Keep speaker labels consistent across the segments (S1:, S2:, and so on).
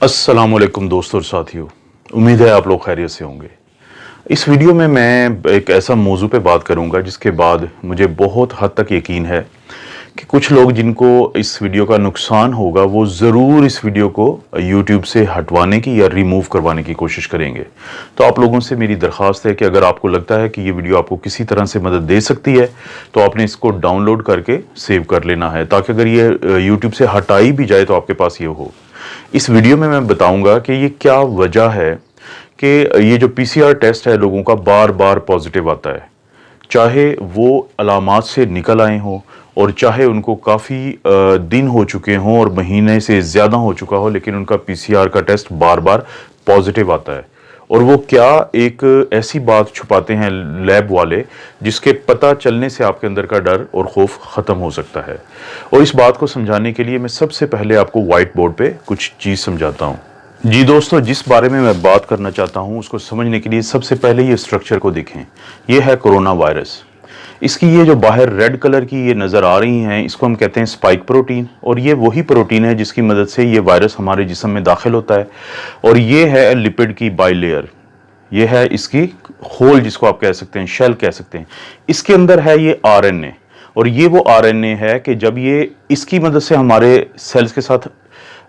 S1: अस्सलामुअलैकुम दोस्तों और साथियों, उम्मीद है आप लोग खैरियत से होंगे। इस वीडियो में मैं एक ऐसा मौजू पे बात करूंगा जिसके बाद मुझे बहुत हद तक यकीन है कि कुछ लोग जिनको इस वीडियो का नुकसान होगा वो ज़रूर इस वीडियो को यूट्यूब से हटवाने की या रिमूव करवाने की कोशिश करेंगे। तो आप लोगों से मेरी दरख्वास्त है कि अगर आपको लगता है कि ये वीडियो आपको किसी तरह से मदद दे सकती है तो आपने इसको डाउनलोड करके सेव कर लेना है, ताकि अगर ये यूट्यूब से हटाई भी जाए तो आपके पास ये हो। इस वीडियो में मैं बताऊंगा कि ये क्या वजह है कि ये जो पीसीआर टेस्ट है लोगों का बार बार पॉजिटिव आता है, चाहे वो अलामात से निकल आए हों और चाहे उनको काफ़ी दिन हो चुके हों और महीने से ज़्यादा हो चुका हो, लेकिन उनका पीसीआर का टेस्ट बार बार पॉजिटिव आता है। और वो क्या एक ऐसी बात छुपाते हैं लैब वाले जिसके पता चलने से आपके अंदर का डर और खौफ ख़त्म हो सकता है। और इस बात को समझाने के लिए मैं सबसे पहले आपको वाइट बोर्ड पे कुछ चीज़ समझाता हूँ। जी दोस्तों, जिस बारे में मैं बात करना चाहता हूँ उसको समझने के लिए सबसे पहले ये स्ट्रक्चर को देखें। ये है कोरोना वायरस। इसकी ये जो बाहर रेड कलर की ये नज़र आ रही हैं, इसको हम कहते हैं स्पाइक प्रोटीन। और ये वही प्रोटीन है जिसकी मदद से ये वायरस हमारे जिस्म में दाखिल होता है। और ये है लिपिड की बाइलेयर, ये है इसकी होल जिसको आप कह सकते हैं, शेल कह सकते हैं। इसके अंदर है ये आरएनए, और ये वो आरएनए है कि जब ये इसकी मदद से हमारे सेल्स के साथ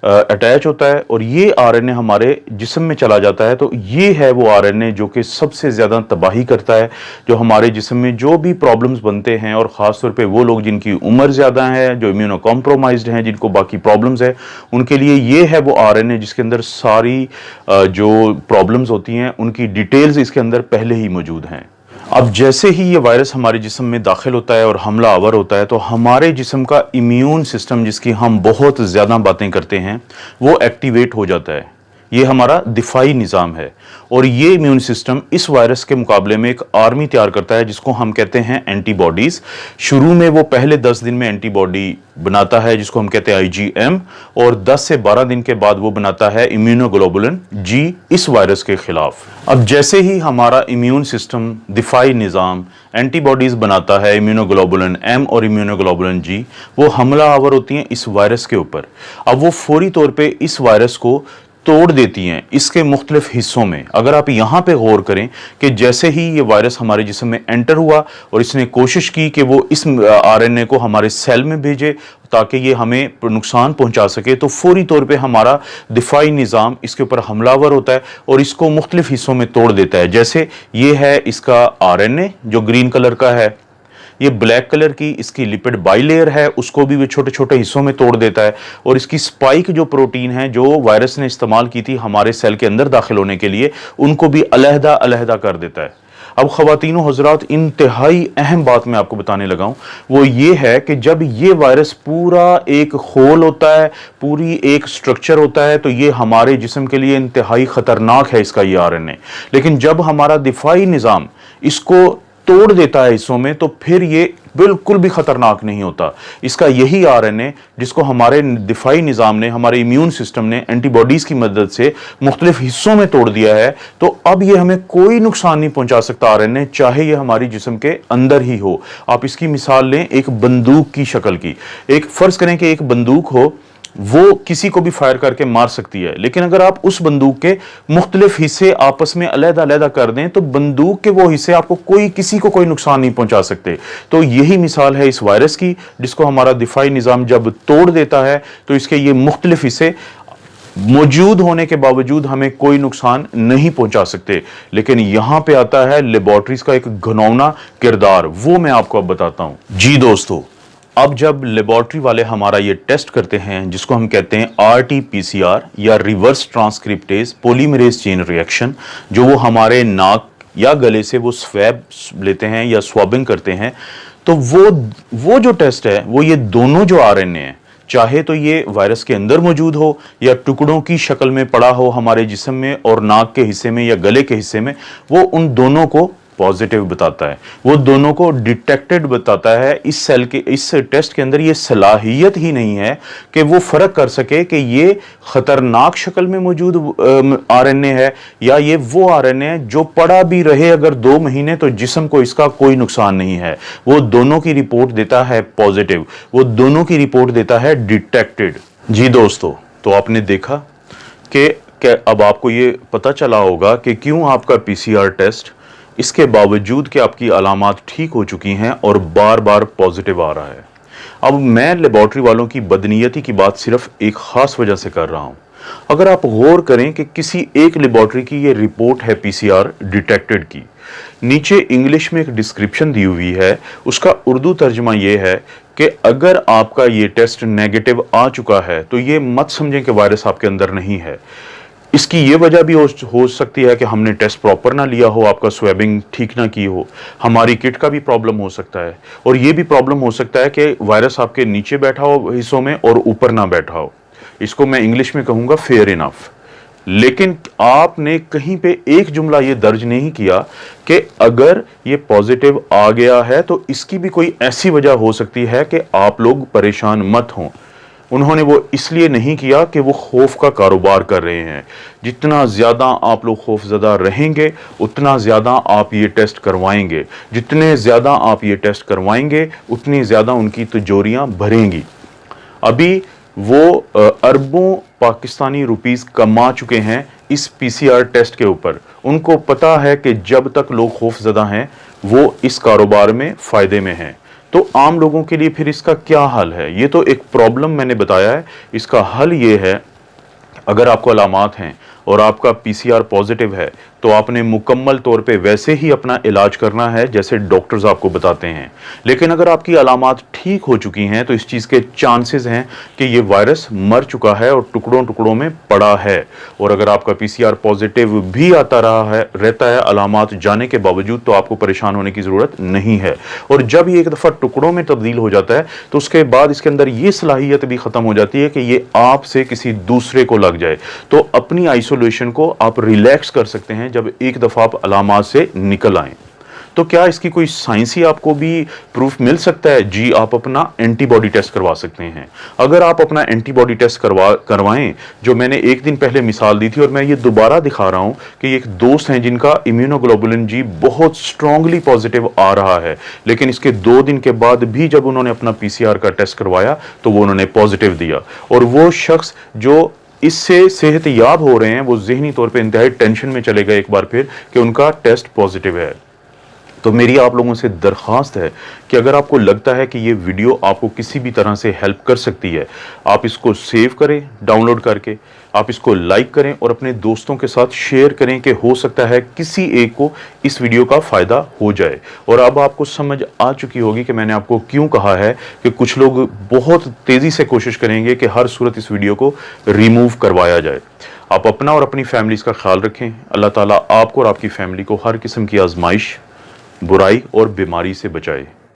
S1: अटैच होता है और ये आरएनए हमारे जिस्म में चला जाता है, तो ये है वो आरएनए जो कि सबसे ज़्यादा तबाही करता है, जो हमारे जिस्म में जो भी प्रॉब्लम्स बनते हैं, और ख़ास तौर पे वो लोग जिनकी उम्र ज़्यादा है, जो इम्यूनो कॉम्प्रोमाइज्ड हैं, जिनको बाकी प्रॉब्लम्स है, उनके लिए ये है वो आरएनए जिसके अंदर सारी जो प्रॉब्लम्स होती हैं उनकी डिटेल्स इसके अंदर पहले ही मौजूद हैं। अब जैसे ही ये वायरस हमारे जिस्म में दाखिल होता है और हमला आवर होता है, तो हमारे जिस्म का इम्यून सिस्टम, जिसकी हम बहुत ज़्यादा बातें करते हैं, वो एक्टिवेट हो जाता है। ये हमारा दिफाई निज़ाम है, और ये इम्यून सिस्टम इस वायरस के मुकाबले में एक आर्मी तैयार करता है जिसको हम कहते हैं एंटीबॉडीज़। शुरू में वो पहले 10 दिन में एंटीबॉडी बनाता है जिसको हम कहते हैं आईजीएम, और 10 से 12 दिन के बाद वो बनाता है इम्यूनोग्लोबुलिन जी इस वायरस के खिलाफ। अब जैसे ही हमारा इम्यून सिस्टम, दिफाई निज़ाम एंटीबॉडीज़ बनाता है, इम्यूनोग्लोबुलिन एम और इम्यूनोग्लोबुलिन जी, वो हमला आवर होती हैं इस वायरस के ऊपर। अब वो फौरी तौर पर इस वायरस को तोड़ देती हैं इसके मुख्तलिफ हिस्सों में। अगर आप यहाँ पे गौर करें कि जैसे ही ये वायरस हमारे जिस्म में एंटर हुआ और इसने कोशिश की कि वो इस आरएनए को हमारे सेल में भेजे ताकि ये हमें नुकसान पहुंचा सके, तो फौरी तौर पे हमारा दिफाई निज़ाम इसके ऊपर हमलावर होता है और इसको मुख्तलिफ हिस्सों में तोड़ देता है। जैसे ये है इसका आरएनए जो ग्रीन कलर का है, ये ब्लैक कलर की इसकी लिपिड बाइलेयर है, उसको भी वो छोटे छोटे हिस्सों में तोड़ देता है, और इसकी स्पाइक जो प्रोटीन है जो वायरस ने इस्तेमाल की थी हमारे सेल के अंदर दाखिल होने के लिए, उनको भी अलहदा अलहदा कर देता है। अब ख़वातीनो हज़रात, इंतहाई अहम बात मैं आपको बताने लगा हूँ, वो ये है कि जब ये वायरस पूरा एक होल होता है, पूरी एक स्ट्रक्चर होता है, तो ये हमारे जिस्म के लिए इंतहाई ख़तरनाक है इसका ये आरएनए। लेकिन जब हमारा दिफाई निज़ाम इसको तोड़ देता है हिस्सों में, तो फिर ये बिल्कुल भी खतरनाक नहीं होता। इसका यही आरएनए जिसको हमारे दिफाई निज़ाम ने, हमारे इम्यून सिस्टम ने एंटीबॉडीज़ की मदद से मुख्तलिफ हिस्सों में तोड़ दिया है, तो अब ये हमें कोई नुकसान नहीं पहुंचा सकता आरएनए, चाहे ये हमारी जिस्म के अंदर ही हो। आप इसकी मिसाल लें एक बंदूक की शक्ल की। एक फ़र्ज़ करें कि एक बंदूक हो, वो किसी को भी फायर करके मार सकती है, लेकिन अगर आप उस बंदूक के मुख्तलिफ हिस्से आपस में अलहदा अलहदा कर दें तो बंदूक के वो हिस्से आपको किसी को कोई नुकसान नहीं पहुंचा सकते। तो यही मिसाल है इस वायरस की, जिसको हमारा दिफाई निज़ाम जब तोड़ देता है तो इसके ये मुख्तलिफ हिस्से मौजूद होने के बावजूद हमें कोई नुकसान नहीं पहुंचा सकते। लेकिन यहां पे आता है लेबोरेटरीज का एक घिनौना किरदार, वो मैं आपको अब बताता हूं। जी दोस्तों, अब जब लेबोरेटरी वाले हमारा ये टेस्ट करते हैं जिसको हम कहते हैं आरटी-पीसीआर या reverse transcriptase polymerase chain reaction, जो वो हमारे नाक या गले से वो स्वैब लेते हैं या स्वाबिंग करते हैं, तो वो जो टेस्ट है वो ये दोनों जो आरएनए हैं, चाहे तो ये वायरस के अंदर मौजूद हो या टुकड़ों की शक्ल में पड़ा हो हमारे जिस्म में और नाक के हिस्से में या गले के हिस्से में, वो उन दोनों को पॉजिटिव बताता है, वो दोनों को डिटेक्टेड बताता है। इस सेल के इस टेस्ट के अंदर ये सलाहियत ही नहीं है कि वो फर्क कर सके कि ये खतरनाक शक्ल में मौजूद आरएनए है या ये वो आरएनए है जो पड़ा भी रहे अगर 2 महीने तो जिस्म को इसका कोई नुकसान नहीं है। वो दोनों की रिपोर्ट देता है पॉजिटिव, वो दोनों की रिपोर्ट देता है डिटेक्टेड। जी दोस्तों, तो आपने देखा कि अब आपको ये पता चला होगा कि क्यों आपका पीसीआर टेस्ट इसके बावजूद कि आपकी अलामात ठीक हो चुकी हैं और बार बार पॉजिटिव आ रहा है। अब मैं लेबॉर्ट्री वालों की बदनीयती की बात सिर्फ एक खास वजह से कर रहा हूं। अगर आप गौर करें कि किसी एक लेबॉर्ट्री की ये रिपोर्ट है पीसीआर डिटेक्टेड की, नीचे इंग्लिश में एक डिस्क्रिप्शन दी हुई है, उसका उर्दू तर्जुमा ये है कि अगर आपका ये टेस्ट नेगेटिव आ चुका है तो ये मत समझें कि वायरस आपके अंदर नहीं है। इसकी ये वजह भी हो सकती है कि हमने टेस्ट प्रॉपर ना लिया हो, आपका स्वेबिंग ठीक ना की हो, हमारी किट का भी प्रॉब्लम हो सकता है, और ये भी प्रॉब्लम हो सकता है कि वायरस आपके नीचे बैठा हो हिस्सों में और ऊपर ना बैठा हो। इसको मैं इंग्लिश में कहूंगा फेयर इनफ। लेकिन आपने कहीं पे एक जुमला ये दर्ज नहीं किया कि अगर ये पॉजिटिव आ गया है तो इसकी भी कोई ऐसी वजह हो सकती है कि आप लोग परेशान मत हों। उन्होंने वो इसलिए नहीं किया कि वो खौफ का कारोबार कर रहे हैं। जितना ज़्यादा आप लोग खौफज़दा रहेंगे उतना ज़्यादा आप ये टेस्ट करवाएंगे, जितने ज़्यादा आप ये टेस्ट करवाएंगे उतनी ज़्यादा उनकी तिजोरियां भरेंगी। अभी वो अरबों पाकिस्तानी रुपीस कमा चुके हैं इस पीसीआर टेस्ट के ऊपर। उनको पता है कि जब तक लोग खौफज़दा हैं वो इस कारोबार में फ़ायदे में हैं। तो आम लोगों के लिए फिर इसका क्या हल है? ये तो एक प्रॉब्लम मैंने बताया है, इसका हल ये है, अगर आपको अलामात हैं और आपका पीसीआर पॉजिटिव है तो आपने मुकम्मल तौर पे वैसे ही अपना इलाज करना है जैसे डॉक्टर्स आपको बताते हैं। लेकिन अगर आपकी अलामात ठीक हो चुकी हैं तो इस चीज़ के चांसेस हैं कि ये वायरस मर चुका है और टुकड़ों टुकड़ों में पड़ा है। और अगर आपका पीसीआर पॉजिटिव भी आता रहता है अलामात जाने के बावजूद, तो आपको परेशान होने की ज़रूरत नहीं है। और जब ये एक दफ़ा टुकड़ों में तब्दील हो जाता है तो उसके बाद इसके अंदर ये सलाहियत भी ख़त्म हो जाती है कि ये आपसे किसी दूसरे को लग जाए। तो अपनी आइसोलेशन को आप रिलैक्स कर सकते हैं जब एक दफा आप अलामात से निकल आएं। तो क्या इसकी कोई साइंसी आपको भी प्रूफ मिल सकता है? जी, आप अपना एंटीबॉडी टेस्ट करवा सकते हैं। अगर आप अपना एंटीबॉडी टेस्ट करवाएं, जो मैंने एक दिन पहले मिसाल दी थी और मैं ये दोबारा दिखा रहा हूं कि एक दोस्त हैं जिनका इम्यूनोग्लोबुलिन जी बहुत स्ट्रांगली पॉजिटिव आ रहा है, लेकिन इसके 2 दिन के बाद भी जब उन्होंने अपना पीसीआर का टेस्ट करवाया तो वो उन्होंने पॉजिटिव दिया। और वो शख्स जो इससे सेहत याब हो रहे हैं वो ज़हनी तौर पे इंतहाई टेंशन में चले गए एक बार फिर कि उनका टेस्ट पॉजिटिव है। तो मेरी आप लोगों से दरख्वास्त है कि अगर आपको लगता है कि ये वीडियो आपको किसी भी तरह से हेल्प कर सकती है, आप इसको सेव करें डाउनलोड करके, आप इसको लाइक करें और अपने दोस्तों के साथ शेयर करें कि हो सकता है किसी एक को इस वीडियो का फ़ायदा हो जाए। और अब आपको समझ आ चुकी होगी कि मैंने आपको क्यों कहा है कि कुछ लोग बहुत तेज़ी से कोशिश करेंगे कि हर सूरत इस वीडियो को रिमूव करवाया जाए। आप अपना और अपनी फैमिलीज़ का ख्याल रखें। अल्लाह ताला आपको और आपकी फैमिली को हर किस्म की आजमाइश, बुराई और बीमारी से बचाए।